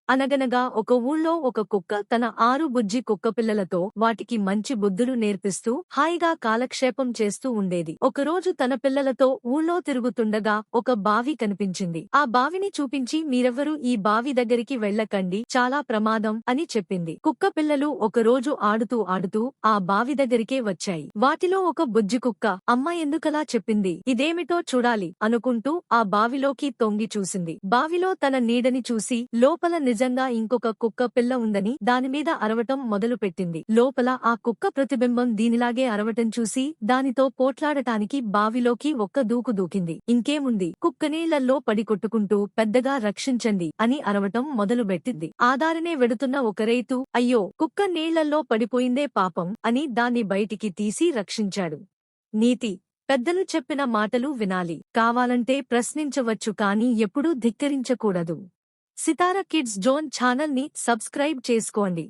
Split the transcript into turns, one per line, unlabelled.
అనగనగా ఒక ఊళ్ళో ఒక కుక్క తన 6 బుజ్జి కుక్కపిల్లలతో వాటికి మంచి బుద్ధులు నేర్పిస్తూ హాయిగా కాలక్షేపం చేస్తూ ఉండేది. ఒకరోజు తన పిల్లలతో ఊళ్ళో తిరుగుతుండగా ఒక బావి కనిపించింది. ఆ బావిని చూపించి మీరెవ్వరూ ఈ బావి దగ్గరికి వెళ్ళకండి, చాలా ప్రమాదం అని చెప్పింది. కుక్క పిల్లలు ఒకరోజు ఆడుతూ ఆడుతూ ఆ బావి దగ్గరికే వచ్చాయి. వాటిలో ఒక బుజ్జి కుక్క అమ్మ ఎందుకలా చెప్పింది, ఇదేమిటో చూడాలి అనుకుంటూ ఆ బావిలోకి తొంగి చూసింది. బావిలో తన నీడని చూసి లోపల నిజంగా ఇంకొక కుక్క పిల్ల ఉందని దానిమీద అరవటం మొదలుపెట్టింది. లోపల ఆ కుక్క ప్రతిబింబం దీనిలాగే అరవటం చూసి దానితో పోట్లాడటానికి బావిలోకి ఒక్క దూకు దూకింది. ఇంకేముంది, కుక్క నీళ్లల్లో పడి కొట్టుకుంటూ పెద్దగా రక్షించండి అని అరవటం మొదలుపెట్టింది. ఆదారనే వెడుతున్న ఒక రైతు అయ్యో కుక్క నీళ్లల్లో పడిపోయిందే పాపం అని దాన్ని బయటికి తీసి రక్షించాడు. నీతి: పెద్దలు చెప్పిన మాటలు వినాలి, కావాలంటే ప్రశ్నించవచ్చు కానీ ఎప్పుడూ ధిక్కరించకూడదు. సితార కిడ్స్ జోన్ ఛానల్ ని సబ్స్క్రైబ్ చేసుకోండి.